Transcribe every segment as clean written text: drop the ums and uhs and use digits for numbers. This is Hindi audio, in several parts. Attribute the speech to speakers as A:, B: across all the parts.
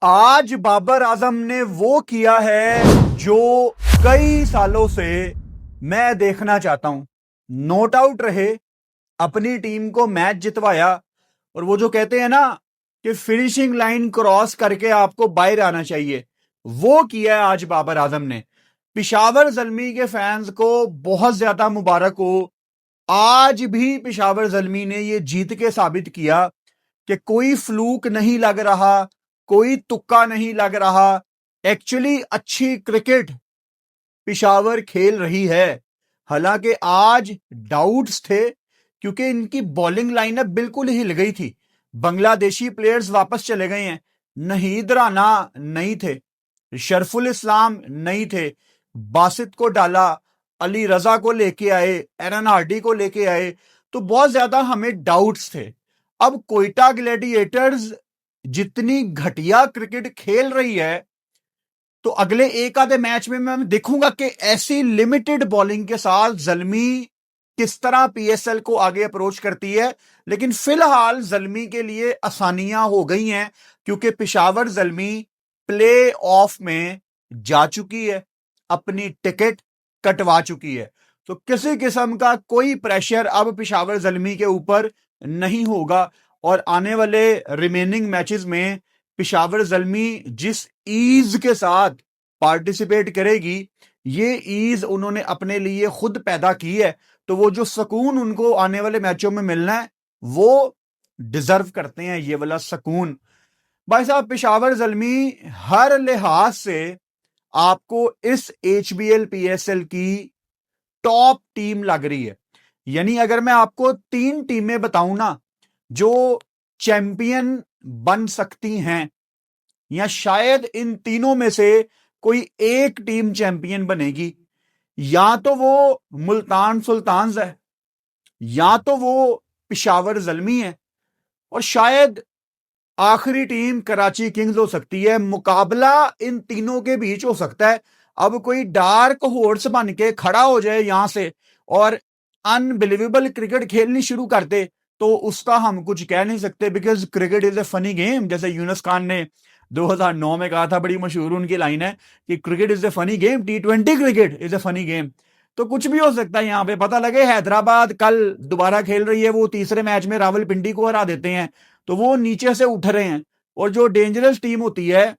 A: आज बाबर आजम ने वो किया है जो कई सालों से मैं देखना चाहता हूं। नॉट आउट रहे, अपनी टीम को मैच जितवाया। और वो जो कहते हैं ना कि फिनिशिंग लाइन क्रॉस करके आपको बाहर आना चाहिए, वो किया है आज बाबर आजम ने। पिशावर जल्मी के फैंस को बहुत ज्यादा मुबारक हो। आज भी पिशावर जल्मी ने ये जीत के साबित किया कि कोई फ्लूक नहीं लग रहा, कोई तुक्का नहीं लग रहा। एक्चुअली अच्छी क्रिकेट पिशावर खेल रही है। हालांकि आज डाउट्स थे क्योंकि इनकी बॉलिंग लाइनअप बिल्कुल हिल गई थी। बांग्लादेशी प्लेयर्स वापस चले गए हैं। नहीद राना नहीं थे, शरफुल इस्लाम नहीं थे, बासित को डाला, अली रजा को लेके आए, एरन हार्डी को लेके आए, तो बहुत ज्यादा हमें डाउट्स थे। अब कोयटा ग्लैडिएटर्स जितनी घटिया क्रिकेट खेल रही है, तो अगले एक आधे मैच में मैं देखूंगा कि ऐसी लिमिटेड बॉलिंग के साथ जल्मी किस तरह पीएसएल को आगे अप्रोच करती है। लेकिन फिलहाल जल्मी के लिए आसानियां हो गई हैं क्योंकि पिशावर जल्मी प्ले ऑफ में जा चुकी है, अपनी टिकट कटवा चुकी है। तो किसी किस्म का कोई प्रेशर अब पिशावर जल्मी के ऊपर नहीं होगा। और आने वाले रिमेनिंग मैचेस में पिशावर जल्मी जिस ईज के साथ पार्टिसिपेट करेगी, ये ईज उन्होंने अपने लिए खुद पैदा की है। तो वो जो सुकून उनको आने वाले मैचों में मिलना है, वो डिजर्व करते हैं ये वाला सुकून। भाई साहब, पिशावर जल्मी हर लिहाज से आपको इस एचबीएल पीएसएल की टॉप टीम लग रही है। यानी अगर मैं आपको 3 टीमें बताऊं ना जो चैंपियन बन सकती हैं, या शायद इन तीनों में से कोई एक टीम चैंपियन बनेगी, या तो वो मुल्तान सुल्तान्स है, या तो वो पिशावर जल्मी है, और शायद आखिरी टीम कराची किंग्स हो सकती है। मुकाबला इन तीनों के बीच हो सकता है। अब कोई डार्क हॉर्स बन के खड़ा हो जाए यहां से और अनबिलीवेबल क्रिकेट खेलनी शुरू कर दे, तो उसका हम कुछ कह नहीं सकते, because cricket is a funny game. जैसे यूनुस खान ने 2009 में कहा था, बड़ी मशहूर उनकी लाइन है कि cricket is a funny game, T20 cricket is a funny game. तो कुछ भी हो सकता है यहां पे। पता लगे हैदराबाद कल दोबारा खेल रही है, वो तीसरे मैच में रावलपिंडी को हरा देते हैं, तो वो नीचे से उठ रहे हैं। और जो डेंजरस टीम होती है,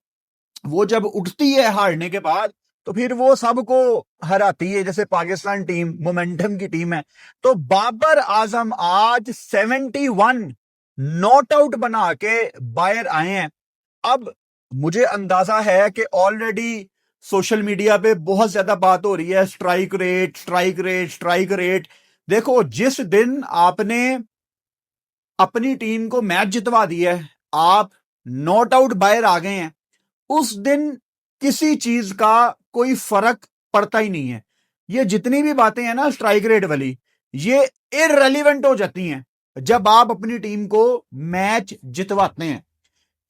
A: वो जब उठती है हारने के बाद, तो फिर वो सबको हराती है। जैसे पाकिस्तान टीम मोमेंटम की टीम है। तो बाबर आजम आज 71 नॉट आउट बना के बाहर आए हैं। अब मुझे अंदाजा है कि ऑलरेडी सोशल मीडिया पे बहुत ज्यादा बात हो रही है, strike rate, strike rate, strike rate. देखो, जिस दिन आपने अपनी टीम को मैच जितवा दिया है, आप नॉट आउट बाहर आ गए हैं, उस दिन किसी चीज का कोई फर्क पड़ता ही नहीं है। ये जितनी भी बातें हैं ना स्ट्राइक रेट वाली, ये इररेलीवेंट हो जाती हैं जब आप अपनी टीम को मैच जितवाते हैं।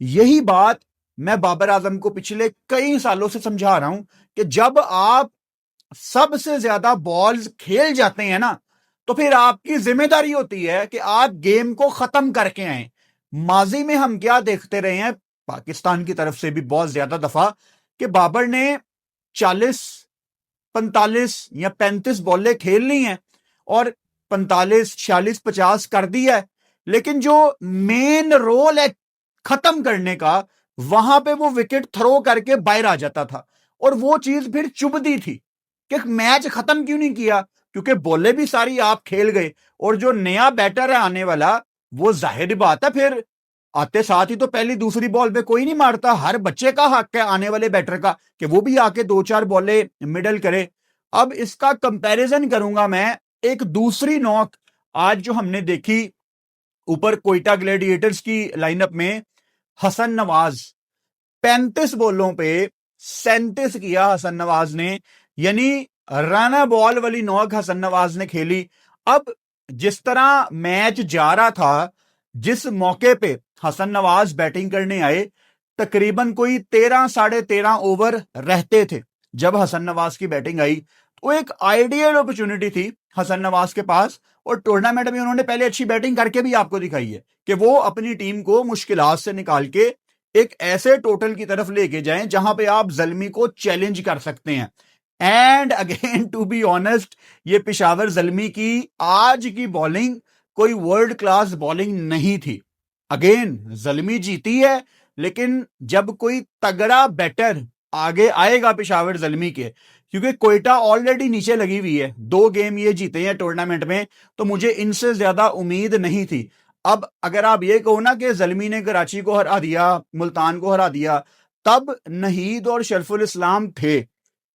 A: यही बात मैं बाबर आजम को पिछले कई सालों से समझा रहा हूं कि जब आप सबसे ज्यादा बॉल्स खेल जाते हैं ना, तो फिर आपकी जिम्मेदारी होती है कि आप गेम को खत्म करके आए। माजी में हम क्या देखते रहे हैं, पाकिस्तान की तरफ से भी बहुत ज्यादा दफा, कि बाबर ने 40, 45 या 35 बॉलें खेल ली हैं और 45, 46, 50 कर दिया है, लेकिन जो मेन रोल है खत्म करने का, वहां पे वो विकेट थ्रो करके बाहर आ जाता था। और वो चीज फिर चुभती थी कि मैच खत्म क्यों नहीं किया, क्योंकि बॉलें भी सारी आप खेल गए। और जो नया बैटर है आने वाला, वो जाहिर बात है फिर आते साथ ही तो पहली दूसरी बॉल पे कोई नहीं मारता। हर बच्चे का हक है आने वाले बैटर का कि वो भी आके 2-4 बॉलें मिडल करे। अब इसका कंपैरिजन करूंगा मैं एक दूसरी नॉक आज जो हमने देखी ऊपर कोयटा ग्लैडिएटर्स की लाइनअप में। हसन नवाज 35 बॉलों पे 37 किया हसन नवाज ने, यानी राना बॉल वाली नॉक हसन नवाज ने खेली। अब जिस तरह मैच जा रहा था, जिस मौके पे हसन नवाज बैटिंग करने आए, तकरीबन कोई 13 साढ़े 13 ओवर रहते थे जब हसन नवाज की बैटिंग आई। तो एक आइडियल अपॉर्चुनिटी थी हसन नवाज के पास। और टूर्नामेंट में उन्होंने पहले अच्छी बैटिंग करके भी आपको दिखाई है कि वो अपनी टीम को मुश्किलात से निकाल के एक ऐसे टोटल की तरफ लेके जाएं जहां पे आप ज़ल्मी को चैलेंज कर सकते हैं। And again to be honest, ये पेशावर ज़ल्मी की आज की बॉलिंग कोई वर्ल्ड क्लास बॉलिंग नहीं थी। अगेन ज़ल्मी जीती है, लेकिन जब कोई तगड़ा बैटर आगे आएगा पेशावर ज़ल्मी के, क्योंकि कोयटा ऑलरेडी नीचे लगी हुई है, 2 गेम ये जीते हैं टूर्नामेंट में, तो मुझे इनसे ज्यादा उम्मीद नहीं थी। अब अगर आप ये कहो ना कि ज़ल्मी ने कराची को हरा दिया, मुल्तान को हरा दिया, तब नहीद और शरफुल इस्लाम थे।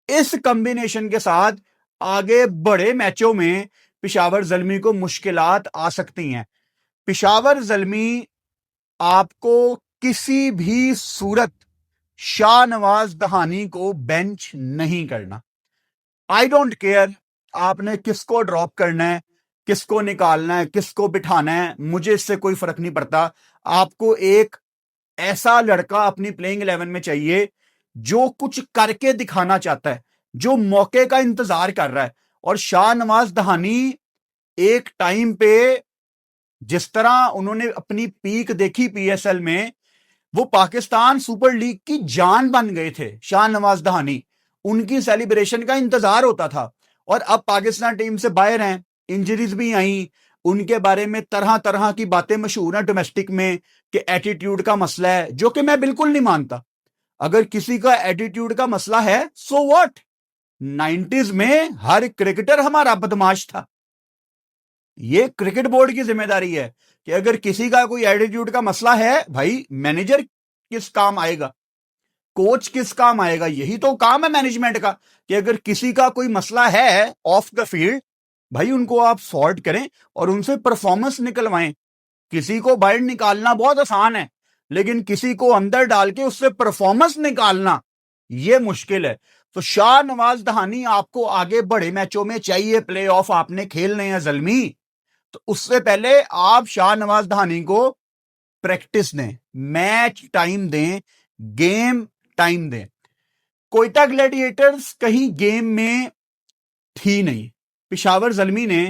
A: इस कॉम्बिनेशन के साथ आगे बड़े मैचों में पेशावर ज़ल्मी को मुश्किलात आ सकती हैं। पेशावर ज़ल्मी आपको किसी भी सूरत शाहनवाज दहानी को बेंच नहीं करना। आई डोंट केयर आपने किसको ड्रॉप करना है, किसको निकालना है, किसको बिठाना है, मुझे इससे कोई फर्क नहीं पड़ता। आपको एक ऐसा लड़का अपनी प्लेइंग 11 में चाहिए जो कुछ करके दिखाना चाहता है, जो मौके का इंतजार कर रहा है। और शाहनवाज दहानी एक टाइम पे जिस तरह उन्होंने अपनी पीक देखी पीएसएल में, वो पाकिस्तान सुपर लीग की जान बन गए थे शाहनवाज दहानी। उनकी सेलिब्रेशन का इंतजार होता था। और अब पाकिस्तान टीम से बाहर हैं, इंजरीज भी आई, उनके बारे में तरह तरह की बातें मशहूर हैं डोमेस्टिक में कि एटीट्यूड का मसला है, जो कि मैं बिल्कुल नहीं मानता। अगर किसी का एटीट्यूड का मसला है, सो व्हाट। 90s में हर क्रिकेटर हमारा बदमाश था। ये क्रिकेट बोर्ड की जिम्मेदारी है कि अगर किसी का कोई एटीट्यूड का मसला है, भाई मैनेजर किस काम आएगा, कोच किस काम आएगा? यही तो काम है मैनेजमेंट का कि अगर किसी का कोई मसला है ऑफ द फील्ड, भाई उनको आप सॉर्ट करें और उनसे परफॉर्मेंस निकलवाएं। किसी को बाहर निकालना बहुत आसान है, लेकिन किसी को अंदर डाल के उससे परफॉर्मेंस निकालना यह मुश्किल है। तो शाहनवाज दहानी आपको आगे बड़े मैचों में चाहिए, प्लेऑफ आपने खेलने हैं ज़ल्मी, तो उससे पहले आप शाहनवाज दहानी को प्रैक्टिस दें, मैच टाइम दें, गेम टाइम दें। कोयटा ग्लैडिएटर्स कहीं गेम में थी नहीं। पेशावर ज़ल्मी ने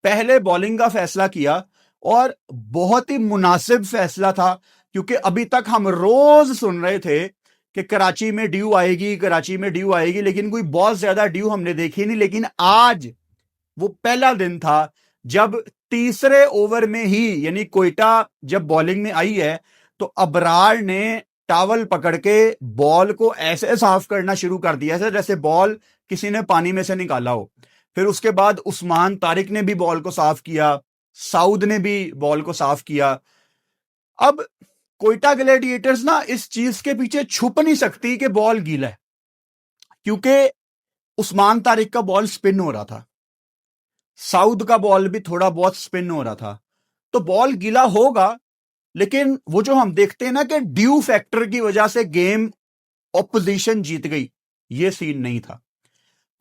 A: पहले बॉलिंग का फैसला किया और बहुत ही मुनासिब फैसला था, क्योंकि अभी तक हम रोज सुन रहे थे कि कराची में ड्यू आएगी, कराची में ड्यू आएगी, लेकिन कोई बहुत ज्यादा ड्यू हमने देखी नहीं। लेकिन आज वो पहला दिन था जब तीसरे ओवर में ही, यानी कोयटा जब बॉलिंग में आई है, तो अबरार ने टावल पकड़ के बॉल को ऐसे साफ करना शुरू कर दिया था जैसे बॉल किसी ने पानी में से निकाला हो। फिर उसके बाद उस्मान तारिक ने भी बॉल को साफ किया, साउद ने भी बॉल को साफ किया। अब कोयटा ग्लैडिएटर्स ना इस चीज के पीछे छुप नहीं सकती कि बॉल गीला है, क्योंकि उस्मान तारिक का बॉल स्पिन हो रहा था, साउद का बॉल भी थोड़ा बहुत स्पिन हो रहा था, तो बॉल गीला होगा। लेकिन वो जो हम देखते हैं ना कि ड्यू फैक्टर की वजह से गेम ऑपोजिशन जीत गई, ये सीन नहीं था।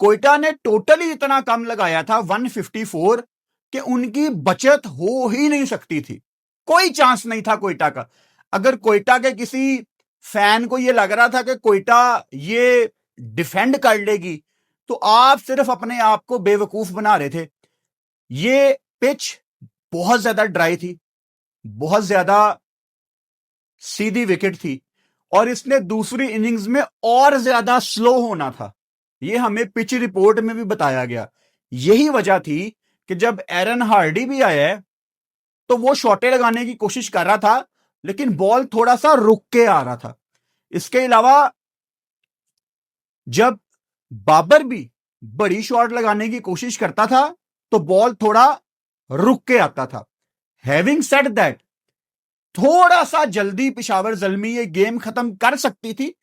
A: कोयटा ने टोटली इतना कम लगाया था 154 कि उनकी बचत हो ही नहीं सकती थी, कोई चांस नहीं था कोयटा का। अगर कोयटा के किसी फैन को यह लग रहा था कि कोयटा ये डिफेंड कर लेगी, तो आप सिर्फ अपने आप को बेवकूफ बना रहे थे। ये पिच बहुत ज्यादा ड्राई थी, बहुत ज्यादा सीधी विकेट थी, और इसने दूसरी इनिंग्स में और ज्यादा स्लो होना था। यह हमें पिच रिपोर्ट में भी बताया गया। यही वजह थी कि जब एरन हार्डी भी आया है, तो वो शॉटे लगाने की कोशिश कर रहा था, लेकिन बॉल थोड़ा सा रुक के आ रहा था। इसके अलावा जब बाबर भी बड़ी शॉट लगाने की कोशिश करता था, तो बॉल थोड़ा रुक के आता था। हैविंग सेड दैट, थोड़ा सा जल्दी पेशावर ज़ल्मी ये गेम खत्म कर सकती थी,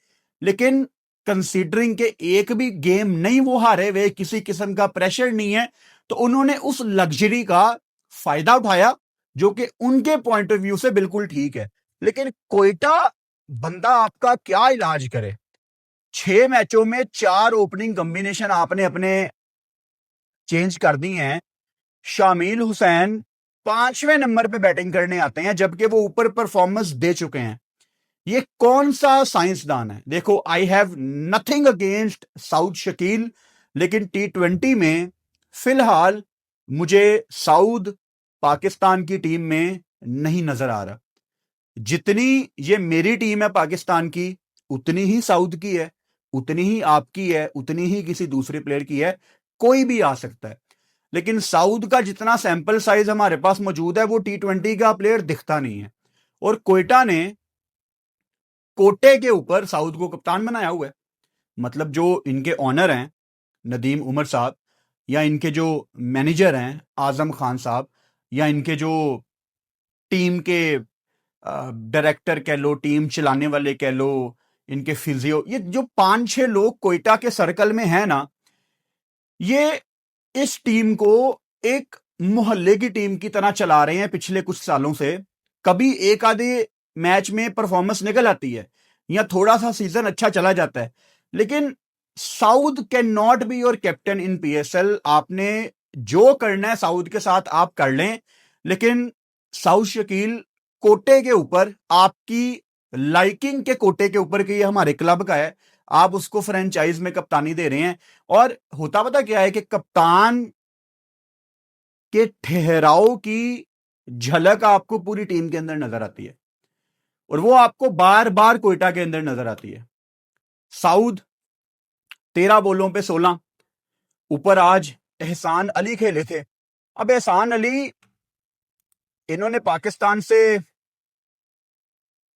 A: लेकिन कंसीडरिंग के एक भी गेम नहीं वो हारे हुए, किसी किस्म का प्रेशर नहीं है, तो उन्होंने उस लग्जरी का फायदा उठाया, जो कि उनके पॉइंट ऑफ व्यू से बिल्कुल ठीक है। लेकिन कोयटा बंदा आपका क्या इलाज करे? 6 मैचों में 4 ओपनिंग कॉम्बिनेशन आपने अपने चेंज कर दी हैं। शामिल हुसैन 5वें नंबर पे बैटिंग करने आते हैं, जबकि वो ऊपर परफॉर्मेंस दे चुके हैं। ये कौन सा साइंसदान है? देखो, I have nothing against Saud Shakeel, लेकिन T20 में फिलहाल मुझे साउद पाकिस्तान की टीम में नहीं नजर आ रहा। जितनी ये मेरी टीम है पाकिस्तान की, उतनी ही साउथ की है, उतनी ही आपकी है, उतनी ही किसी दूसरे प्लेयर की है, कोई भी आ सकता है। लेकिन साउथ का जितना सैंपल साइज हमारे पास मौजूद है, वो T20 का प्लेयर दिखता नहीं है। और कोयटा ने कोटे के ऊपर साउथ को कप्तान बनाया हुआ है। मतलब जो इनके ऑनर हैं नदीम उमर साहब, या इनके जो मैनेजर हैं आजम खान साहब, या इनके जो टीम के डायरेक्टर कह लो, टीम चलाने वाले कह लो, इनके फिजियो, ये जो 5-6 लोग कोयटा के सर्कल में है ना, ये इस टीम को एक मोहल्ले की टीम की तरह चला रहे हैं पिछले कुछ सालों से। कभी एक आधे मैच में परफॉर्मेंस निकल आती है या थोड़ा सा सीजन अच्छा चला जाता है, लेकिन south can not be your captain in PSL। आपने जो करना है साउथ के साथ आप कर लें, लेकिन साउथ शकील कोटे के ऊपर, आपकी लाइकिंग के कोटे के ऊपर कि ये हमारे क्लब का है, आप उसको फ्रेंचाइज में कप्तानी दे रहे हैं। और होता पता क्या है कि कप्तान के ठहराव की झलक आपको पूरी टीम के अंदर नजर आती है, और वो आपको बार बार कोयटा के अंदर नजर आती है। साउथ 13 बॉलों पे 16, ऊपर आज एहसान अली खेले थे। अब एहसान अली, इन्होंने पाकिस्तान से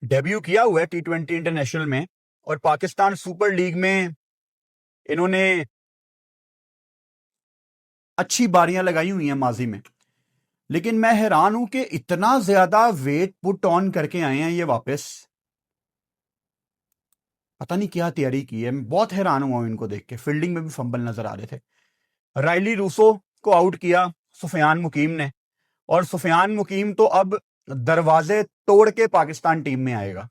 A: डेब्यू किया हुआ है T20 इंटरनेशनल में, और पाकिस्तान सुपर लीग में इन्होंने अच्छी बारियां लगाई हुई हैं माजी में। लेकिन मैं हैरान हूं कि इतना ज्यादा वेट पुट ऑन करके आए हैं ये वापस। पता नहीं क्या तैयारी की है, मैं बहुत हैरान हुआ हूं इनको देख के। फील्डिंग में भी फंबल नजर आ रहे थे। रायली रूसो को आउट किया सुफियान मुकीम ने, और सुफियान मुकीम तो अब दरवाजे तोड़ के पाकिस्तान टीम में आएगा।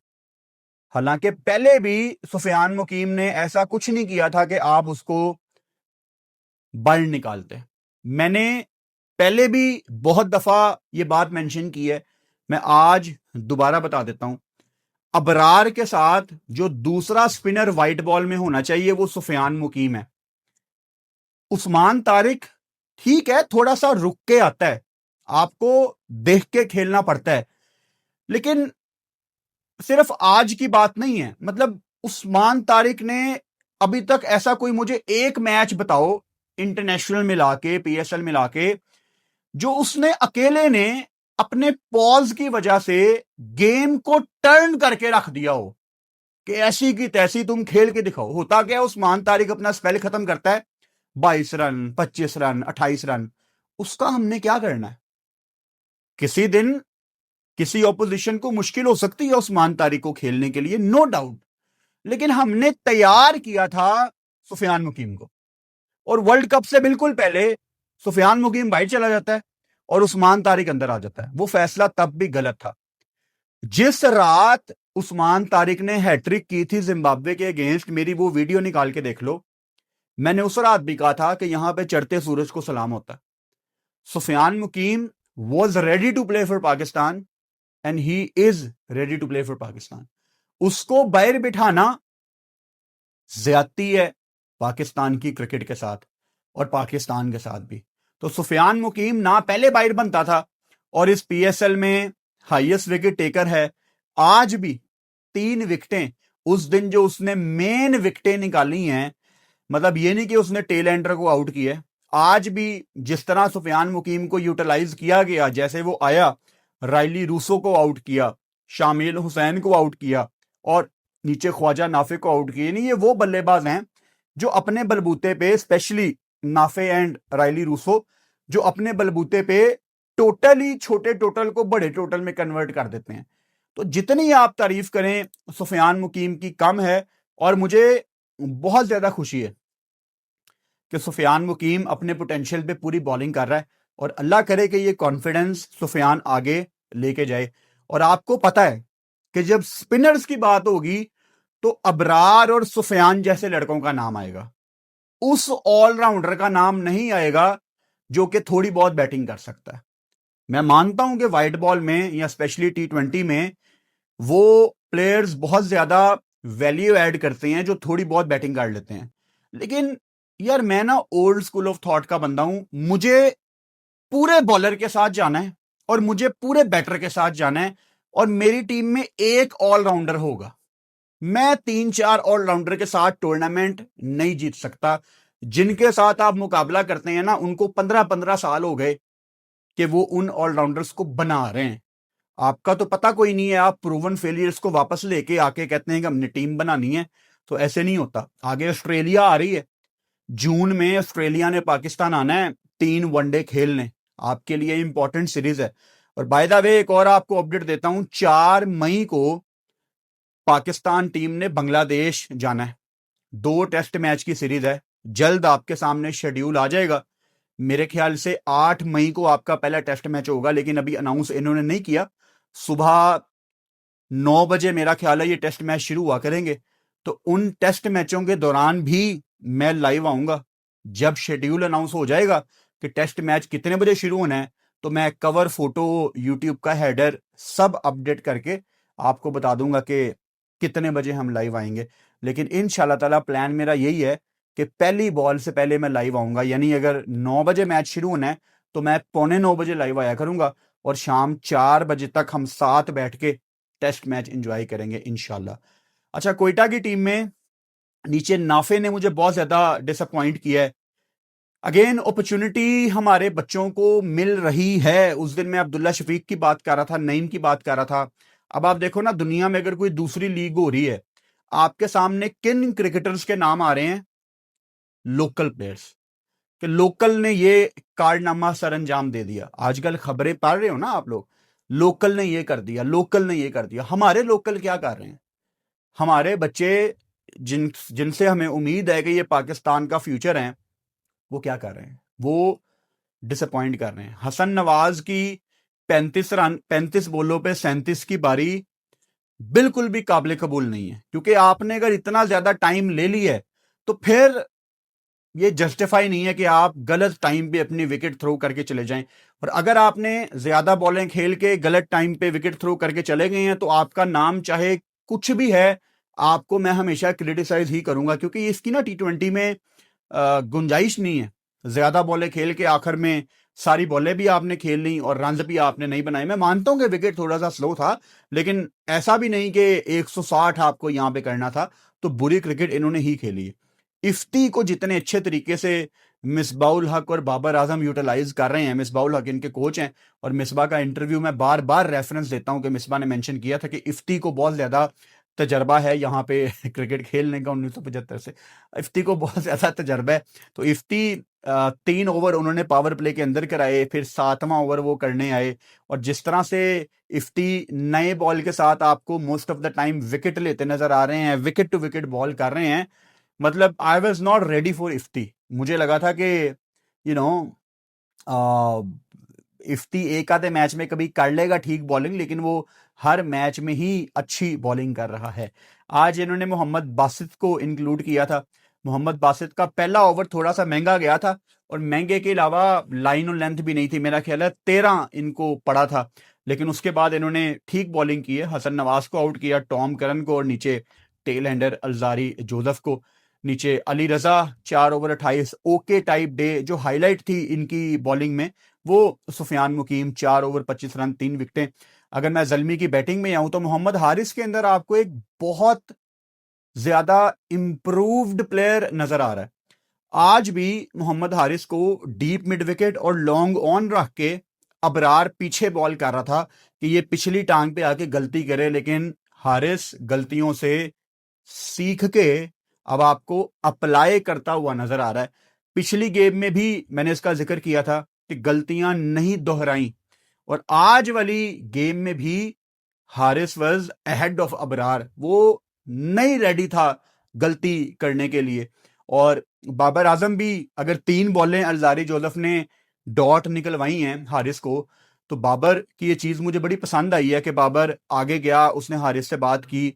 A: हालांकि पहले भी सुफियान मुकीम ने ऐसा कुछ नहीं किया था कि आप उसको बाहर निकालते। मैंने पहले भी बहुत दफा ये बात मेंशन की है, मैं आज दोबारा बता देता हूं। अबरार के साथ जो दूसरा स्पिनर व्हाइट बॉल में होना चाहिए वो सुफियान मुकीम है। उस्मान तारिक ठीक है, थोड़ा सा रुक के आता है, आपको देख के खेलना पड़ता है, लेकिन सिर्फ आज की बात नहीं है। मतलब उस्मान तारिक ने अभी तक ऐसा कोई मुझे एक मैच बताओ इंटरनेशनल मिला के, PSL मिला के, जो उसने अकेले ने अपने पॉज की वजह से गेम को टर्न करके रख दिया हो कि ऐसी की तैसी तुम खेल के दिखाओ। होता क्या, उस्मान तारिक अपना स्पेल खत्म करता है, 22 रन, 25 रन, 28 रन, उसका हमने क्या करना है? किसी दिन किसी ऑपोजिशन को मुश्किल हो सकती है उस्मान तारिक को खेलने के लिए, नो डाउट, लेकिन हमने तैयार किया था सुफियान मुकीम को। और वर्ल्ड कप से बिल्कुल पहले सुफियान मुकीम बाहर चला जाता है और उस्मान तारिक अंदर आ जाता है। वो फैसला तब भी गलत था। जिस रात उस्मान तारिक ने हैट्रिक की थी जिम्बाब्वे के अगेंस्ट, मेरी वो वीडियो निकाल के देख लो, मैंने उस रात भी कहा था कि यहां पे चढ़ते सूरज को सलाम होता है। Sufiyan Muqeem was ready to play for Pakistan and he is ready to play for Pakistan. उसको बाहर बिठाना ज्यादती है पाकिस्तान की क्रिकेट के साथ और पाकिस्तान के साथ भी। तो सुफियान मुकीम ना पहले बाहर बनता था, और इस PSL में हाईएस्ट विकेट टेकर है। आज भी 3 विकेटें, उस दिन जो उसने मेन विकेटें निकाली हैं, मतलब ये नहीं कि उसने टेल एंडर को आउट किया, आज भी जिस तरह सुफियान मुकीम को यूटिलाइज किया गया, जैसे वो आया, रायली रूसो को आउट किया, शामिल हुसैन को आउट किया, और नीचे ख्वाजा नाफे को आउट किए। नहीं, ये वो बल्लेबाज हैं जो अपने बलबूते पे, specially Nafay and Rilee Rossouw, जो अपने बलबूते पे टोटली छोटे टोटल को बड़े टोटल में कन्वर्ट कर देते हैं। तो जितनी आप तारीफ करें सुफियान मुकीम की कम है, और मुझे बहुत ज्यादा खुशी है कि सुफियान मुकीम अपने पोटेंशियल पे पूरी बॉलिंग कर रहा है, और अल्लाह करे कि ये कॉन्फिडेंस सुफियान आगे लेके जाए। और आपको पता है कि जब स्पिनर्स की बात होगी तो अबरार और सुफियान जैसे लड़कों का नाम आएगा, उस ऑलराउंडर का नाम नहीं आएगा जो कि थोड़ी बहुत बैटिंग कर सकता है। मैं मानता हूं कि व्हाइट बॉल में या स्पेशली T20 में वो प्लेयर्स बहुत ज्यादा वैल्यू ऐड करते हैं जो थोड़ी बहुत बैटिंग कर लेते हैं, लेकिन यार मैं ना ओल्ड स्कूल ऑफ थॉट का बंदा हूं। मुझे पूरे बॉलर के साथ जाना है और मुझे पूरे बैटर के साथ जाना है, और मेरी टीम में एक ऑलराउंडर होगा। मैं 3-4 ऑलराउंडर के साथ टूर्नामेंट नहीं जीत सकता। जिनके साथ आप मुकाबला करते हैं ना, उनको 15-15 साल हो गए कि वो उन ऑलराउंडर्स को बना रहे हैं। आपका तो पता कोई नहीं है, आप प्रूवन फेलियर्स को वापस लेके आके कहते हैं कि हमने टीम बनानी है, तो ऐसे नहीं होता। आगे ऑस्ट्रेलिया आ रही है, जून में ऑस्ट्रेलिया ने पाकिस्तान आना है 3 वनडे खेलने, आपके लिए इंपॉर्टेंट सीरीज है। और बाय द वे एक और आपको अपडेट देता हूं, 4 मई को पाकिस्तान टीम ने बांग्लादेश जाना है। 2 टेस्ट मैच की सीरीज है, जल्द आपके सामने शेड्यूल आ जाएगा। मेरे ख्याल से 8 मई को आपका पहला टेस्ट मैच होगा, लेकिन अभी अनाउंस इन्होंने नहीं किया। सुबह 9 बजे मेरा ख्याल है ये टेस्ट मैच शुरू हुआ करेंगे, तो उन टेस्ट मैचों के दौरान भी मैं लाइव आऊंगा। जब शेड्यूल अनाउंस हो जाएगा कि टेस्ट मैच कितने बजे शुरू होना है, तो मैं कवर फोटो, यूट्यूब का हेडर सब अपडेट करके आपको बता दूंगा कि कितने बजे हम लाइव आएंगे। लेकिन इंशाल्लाह ताला प्लान मेरा यही है कि पहली बॉल से पहले मैं लाइव आऊंगा। यानी अगर 9 बजे मैच शुरू होना है तो मैं 8:45 बजे लाइव आया करूंगा, और शाम 4 बजे तक हम साथ बैठ के टेस्ट मैच एंजॉय करेंगे इंशाल्लाह। अच्छा, कोयटा की टीम में नीचे नाफे ने मुझे बहुत ज्यादा डिसअपॉइंट किया है। अगेन अपॉर्चुनिटी हमारे बच्चों को मिल रही है। उस दिन मैं अब्दुल्ला शफीक की बात कर रहा था, नईम की बात कर रहा था। अब आप देखो ना, दुनिया में अगर कोई दूसरी लीग हो रही है, आपके सामने किन क्रिकेटर्स के नाम आ रहे हैं? लोकल प्लेयर्स कि लोकल ने ये कारनामा सर अंजाम दे दिया। आजकल खबरें पढ़ रहे हो ना आप लोग, लोकल ने ये कर दिया, लोकल ने ये कर दिया। हमारे लोकल क्या कर रहे हैं? हमारे बच्चे जिनसे हमें उम्मीद है कि ये पाकिस्तान का फ्यूचर है, वो क्या कर रहे हैं? वो डिसअपॉइंट कर रहे हैं। हसन नवाज की 35 बॉलों पे 37 की बारी बिल्कुल भी काबिल कबूल नहीं है, क्योंकि आपने अगर इतना ज्यादा टाइम ले लिया है तो फिर ये जस्टिफाई नहीं है कि आप गलत टाइम पे अपनी विकेट थ्रो करके चले जाएं। और अगर आपने ज्यादा बॉलें खेल के गलत टाइम पे विकेट थ्रो करके चले गए हैं, तो आपका नाम चाहे कुछ भी है, आपको मैं हमेशा क्रिटिसाइज ही करूंगा, क्योंकि इसकी ना T20 में गुंजाइश नहीं है। ज्यादा बॉलें खेल के आखिर में सारी बॉलें भी आपने खेल ली और रन भी आपने नहीं बनाए। मैं मानता हूं कि विकेट थोड़ा सा स्लो था, लेकिन ऐसा भी नहीं कि 160 आपको यहां पे करना था। तो बुरी क्रिकेट इन्होंने ही खेली है। इफ्ती को जितने अच्छे तरीके से मिसबाउल हक और बाबर आजम यूटिलाइज कर रहे हैं, मिसबाउल हक इनके कोच हैं, और मिसबा का इंटरव्यू में बार बार रेफरेंस देता हूं कि मिसबा ने मेंशन किया था कि इफ्ती को बहुत ज्यादा तजर्बा है यहाँ पे क्रिकेट खेलने का 1975 से। इफ्ती को बहुत ज्यादा तजर्बा है। तो इफ्ती 3 ओवर उन्होंने पावर प्ले के अंदर कराए, फिर 7वां ओवर वो करने आए, और जिस तरह से इफ्ती नए बॉल के साथ आपको most of the time wicket लेते नजर आ रहे हैं, विकेट टू विकेट बॉल कर रहे हैं, मतलब I was not ready for Ifti. मुझे लगा था कि यू नो इफ्ती एक आधे मैच में कभी कर लेगा ठीक बॉलिंग, लेकिन वो हर मैच में ही अच्छी बॉलिंग कर रहा है। आज इन्होंने मोहम्मद बासित को इंक्लूड किया था। मोहम्मद बासित का पहला ओवर थोड़ा सा महंगा गया था, और महंगे के अलावा लाइन और लेंथ भी नहीं थी। मेरा ख्याल है 13 इनको पड़ा था, लेकिन उसके बाद इन्होंने ठीक बॉलिंग की है। हसन नवाज को आउट किया, टॉम करन को, और नीचे टेल हैंडर अलजारी जोसेफ को। नीचे अली रजा 4 ओवर 28, ओके टाइप डे। जो हाईलाइट थी इनकी बॉलिंग में, वो सुफियान मुकीम 4 ओवर 25 रन 3 विकेटें। अगर मैं जल्मी की बैटिंग में आऊं तो मोहम्मद हारिस के अंदर आपको एक बहुत ज्यादा इंप्रूव्ड प्लेयर नजर आ रहा है। आज भी मोहम्मद हारिस को डीप मिड विकेट और लॉन्ग ऑन रख के अबरार पीछे बॉल कर रहा था कि ये पिछली टांग पे आके गलती करे, लेकिन हारिस गलतियों से सीख के अब आपको अप्लाई करता हुआ नजर आ रहा है। पिछली गेम में भी मैंने इसका जिक्र किया था कि गलतियां नहीं दोहराई, और आज वाली गेम में भी Haris was ahead of Abrar. वो नहीं रेडी था गलती करने के लिए। और बाबर आजम भी, अगर 3 बॉलें अलजारी जोसेफ ने डॉट निकलवाई हैं हारिस को, तो बाबर की ये चीज मुझे बड़ी पसंद आई है कि बाबर आगे गया, उसने हारिस से बात की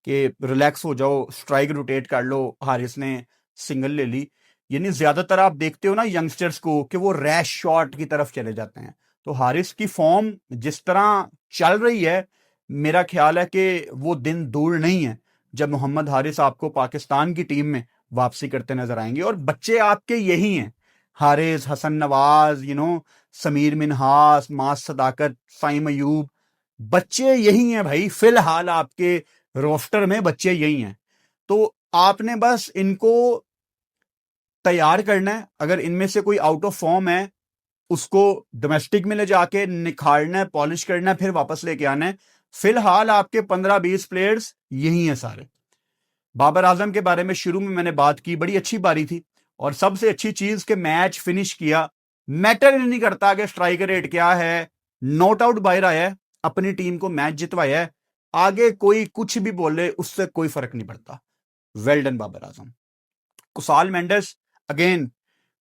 A: कि रिलैक्स हो जाओ, स्ट्राइक रोटेट कर लो। हारिस ने सिंगल ले ली। यानी ज्यादातर आप देखते हो ना यंगस्टर्स को कि वो रैश शॉट की तरफ चले जाते हैं। तो हारिस की फॉर्म जिस तरह चल रही है, मेरा ख्याल है कि वो दिन दूर नहीं है जब मोहम्मद हारिस आपको पाकिस्तान की टीम में वापसी करते नजर आएंगे। और बच्चे आपके यही हैं, हारिस, हसन नवाज, समीर मिनहास, मास सदाकत, साइम अयूब। बच्चे यही हैं भाई, फिलहाल आपके रोस्टर में बच्चे यही हैं। तो आपने बस इनको तैयार करना है। अगर इनमें से कोई आउट ऑफ फॉर्म है, उसको डोमेस्टिक में ले जाके निखारना है, पॉलिश करना है, फिर वापस लेके आना है। फिलहाल आपके 15-20 प्लेयर्स यही हैं सारे। बाबर आजम के बारे में शुरू में मैंने बात की, बड़ी अच्छी पारी थी, और सबसे अच्छी चीज के मैच फिनिश किया। मैटर नहीं करता कि स्ट्राइक रेट क्या है, नॉट आउट बाहर आया है, अपनी टीम को मैच जितवाया है। आगे कोई कुछ भी बोले, उससे कोई फर्क नहीं पड़ता। Well done Babar Azam. Kusal Mendis again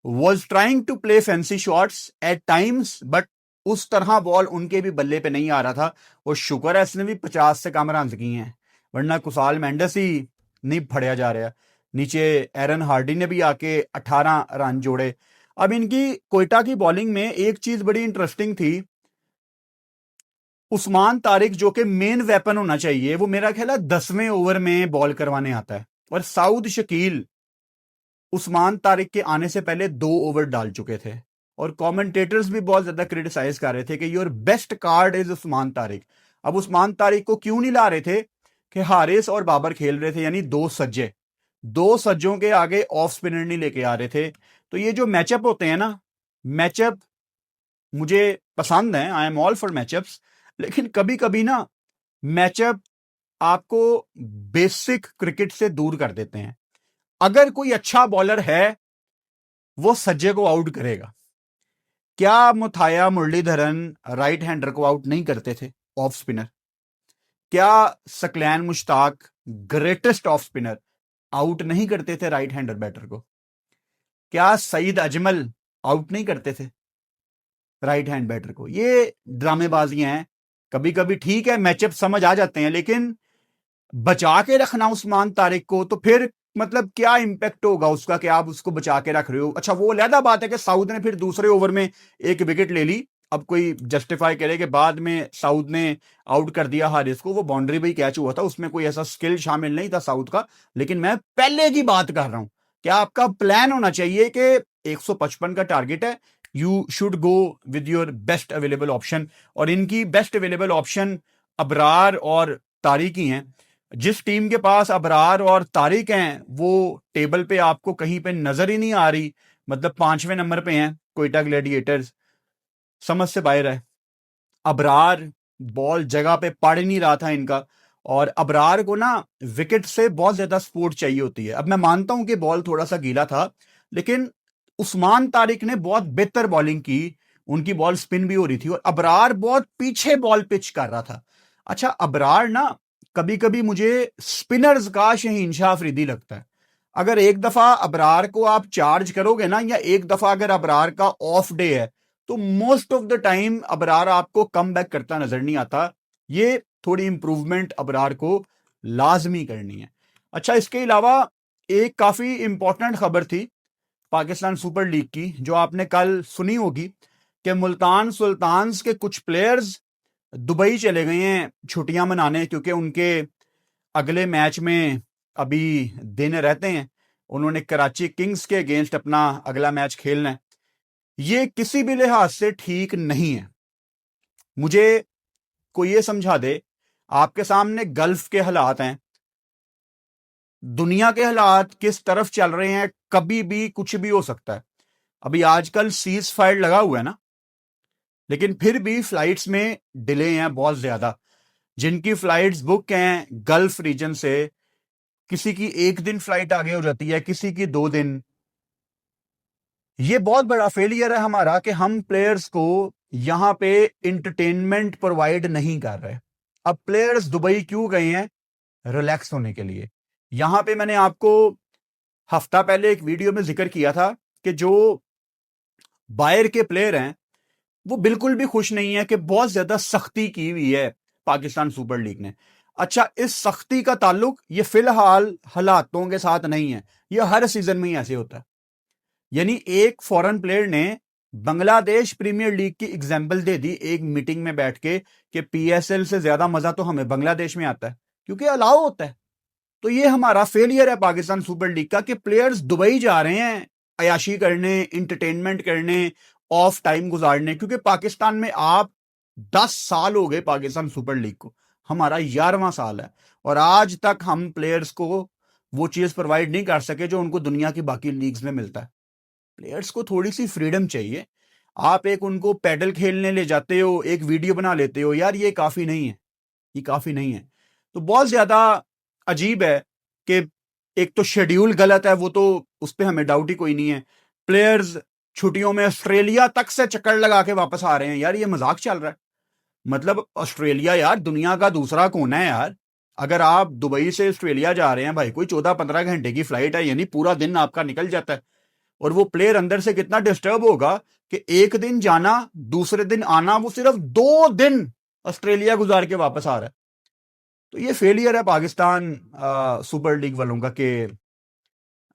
A: was trying to play fancy shots at times, but उस तरह बॉल उनके भी बल्ले पे नहीं आ रहा था। और शुक्र है इसने भी 50 से कम रन किए हैं, वरना कुसाल मेंडेस ही नहीं फड़िया जा रहा। नीचे एरन हार्डी ने भी आके 18 रन जोड़े। अब इनकी कोयटा की बॉलिंग में एक चीज बड़ी इंटरेस्टिंग थी। उस्मान तारिक जो कि मेन वेपन होना चाहिए, वो मेरा ख्याल है 10वें ओवर में बॉल करवाने आता है, और साउद शकील उस्मान तारिक के आने से पहले 2 ओवर डाल चुके थे। और कमेंटेटर्स भी बहुत ज्यादा क्रिटिसाइज कर रहे थे कि your best card is Usman Tariq. अब उस्मान तारिक को क्यों नहीं ला रहे थे कि हारिस और बाबर खेल रहे थे, यानी 2 सज्जों के आगे ऑफ स्पिनर नहीं लेके आ रहे थे। तो ये जो मैचअप होते हैं ना, मैचअप मुझे पसंद है, I am all for matchups, लेकिन कभी कभी ना मैचअप आपको बेसिक क्रिकेट से दूर कर देते हैं। अगर कोई अच्छा बॉलर है, वो सज्जे को आउट करेगा। क्या मुथाया मुरलीधरन राइट हैंडर को आउट नहीं करते थे, ऑफ स्पिनर? क्या Saqlain Mushtaq greatest off spinner out नहीं करते थे राइट हैंडर बैटर को? क्या सईद अजमल आउट नहीं करते थे राइट हैंड बैटर को? ये ड्रामेबाजियां हैं। कभी कभी ठीक है, मैचअप समझ आ जाते हैं, लेकिन बचा के रखना उस्मान तारिक को, तो फिर मतलब क्या इंपैक्ट होगा उसका कि आप उसको बचा के रख रहे हो। अच्छा, वो अलहदा बात है कि साउथ ने फिर दूसरे ओवर में एक विकेट ले ली। अब कोई जस्टिफाई करे कि बाद में साउथ ने आउट कर दिया हारिस को, वो बाउंड्री भी कैच हुआ था, उसमें कोई ऐसा स्किल शामिल नहीं था साउथ का। लेकिन मैं पहले की बात कर रहा हूं, क्या आपका प्लान होना चाहिए कि 155 का टारगेट है, you should go with your best available option. और इनकी बेस्ट अवेलेबल ऑप्शन अबरार और तारिक ही हैं। जिस टीम के पास अबरार और तारिक हैं, वो टेबल पे आपको कहीं पे नजर ही नहीं आ रही, मतलब 5वें नंबर पे हैं कोयटा ग्लैडिएटर्स। समझ से बाहर है। अबरार बॉल जगह पे पड़ ही नहीं रहा था इनका, और अबरार को ना विकेट से बहुत ज्यादा सपोर्ट चाहिए होती है। अब मैं मानता हूं कि बॉल थोड़ा सा गीला था, लेकिन उस्मान तारिक ने बहुत बेहतर बॉलिंग की, उनकी बॉल स्पिन भी हो रही थी, और अबरार बहुत पीछे बॉल पिच कर रहा था। अच्छा, अबरार ना कभी कभी मुझे स्पिनर्स का शहीनशाह अफरीदी लगता है। अगर एक दफा अबरार को आप चार्ज करोगे ना, या एक दफा अगर अबरार का ऑफ डे है, तो most of the time Abrar आपको कम बैक करता नजर नहीं आता। ये थोड़ी इंप्रूवमेंट अबरार को लाजमी करनी है। अच्छा, इसके अलावा एक काफी इंपॉर्टेंट खबर थी पाकिस्तान सुपर लीग की, जो आपने कल सुनी होगी कि मुल्तान सुल्तान्स के कुछ प्लेयर्स दुबई चले गए हैं छुट्टियां मनाने, क्योंकि उनके अगले मैच में अभी दिन रहते हैं। उन्होंने कराची किंग्स के अगेंस्ट अपना अगला मैच खेलना है। ये किसी भी लिहाज से ठीक नहीं है। मुझे कोई ये समझा दे, आपके सामने गल्फ के हालात हैं, दुनिया के हालात किस तरफ चल रहे हैं, कभी भी कुछ भी हो सकता है। अभी आजकल सीज फायर लगा हुआ है ना, लेकिन फिर भी फ्लाइट्स में डिले हैं बहुत ज्यादा। जिनकी फ्लाइट्स बुक हैं गल्फ रीजन से, किसी की 1 दिन फ्लाइट आगे हो जाती है, किसी की 2 दिन। ये बहुत बड़ा फेलियर है हमारा कि हम प्लेयर्स को यहां पे इंटरटेनमेंट प्रोवाइड नहीं कर रहे। अब प्लेयर्स दुबई क्यों गए हैं? रिलैक्स होने के लिए। यहां पे मैंने आपको हफ्ता पहले एक वीडियो में जिक्र किया था कि जो बाहर के प्लेयर हैं, वो बिल्कुल भी खुश नहीं है कि बहुत ज्यादा सख्ती की हुई है पाकिस्तान सुपर लीग ने। अच्छा, इस सख्ती का ताल्लुक ये फिलहाल हालातों के साथ नहीं है, ये हर सीजन में ही ऐसे होता है। यानी एक फॉरेन प्लेयर ने बांग्लादेश प्रीमियर लीग की एग्जाम्पल दे दी एक मीटिंग में बैठ के कि पीएसएल से ज्यादा मजा तो हमें बांग्लादेश में आता है, क्योंकि अलाउ होता है। तो ये हमारा फेलियर है पाकिस्तान सुपर लीग का कि प्लेयर्स दुबई जा रहे हैं अयाशी करने, इंटरटेनमेंट करने, ऑफ टाइम गुजारने। क्योंकि पाकिस्तान में आप 10 साल हो गए पाकिस्तान सुपर लीग को, हमारा 11वां साल है, और आज तक हम प्लेयर्स को वो चीज प्रोवाइड नहीं कर सके जो उनको दुनिया की बाकी लीग्स में मिलता है। प्लेयर्स को थोड़ी सी फ्रीडम चाहिए। आप एक उनको पैडल खेलने ले जाते हो, एक वीडियो बना लेते हो, यार ये काफी नहीं है, ये काफी नहीं है। तो बहुत ज्यादा अजीब है कि एक तो शेड्यूल गलत है, वो तो उस पर हमें डाउट ही कोई नहीं है। प्लेयर्स छुट्टियों में ऑस्ट्रेलिया तक से चक्कर लगा के वापस आ रहे हैं, यार ये मजाक चल रहा है। मतलब ऑस्ट्रेलिया यार दुनिया का दूसरा कोना है यार। अगर आप दुबई से ऑस्ट्रेलिया जा रहे हैं भाई, कोई 14-15 घंटे की फ्लाइट है, यानी पूरा दिन आपका निकल जाता है। और वो प्लेयर अंदर से कितना डिस्टर्ब होगा कि एक दिन जाना, दूसरे दिन आना, वो सिर्फ 2 दिन ऑस्ट्रेलिया गुजार के वापस आ रहा है। तो ये फेलियर है पाकिस्तान सुपर लीग वालों का कि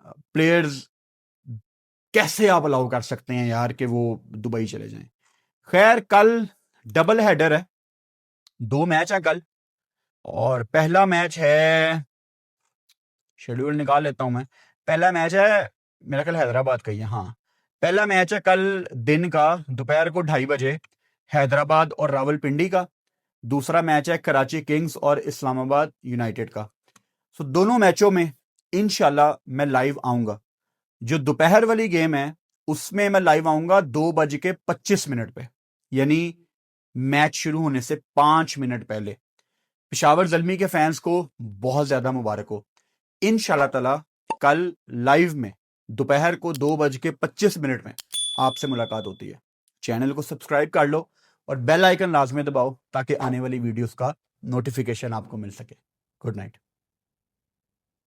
A: प्लेयर्स कैसे आप अलाउ कर सकते हैं यार कि वो दुबई चले जाएं। खैर, कल डबल हेडर है, 2 मैच है कल, और पहला मैच है, शेड्यूल निकाल लेता हूं मैं। पहला मैच है मेरा कल हैदराबाद का ही है, हाँ। पहला मैच है कल दिन का, दोपहर को 2:30 बजे, हैदराबाद और रावलपिंडी का। दूसरा मैच है कराची किंग्स और इस्लामाबाद यूनाइटेड का। सो दोनों मैचों में इंशाल्लाह मैं लाइव आऊंगा। जो दोपहर वाली गेम है उसमें मैं लाइव आऊंगा 2:25 पे, यानी मैच शुरू होने से 5 मिनट पहले। पेशावर जल्मी के फैंस को बहुत ज्यादा मुबारक हो। इंशाल्लाह ताला कल लाइव में दोपहर को 2:25 में आपसे मुलाकात होती है। चैनल को सब्सक्राइब कर लो और बेल आइकन लाजमी दबाओ ताकि आने वाली वीडियोस का नोटिफिकेशन आपको मिल सके। Good night.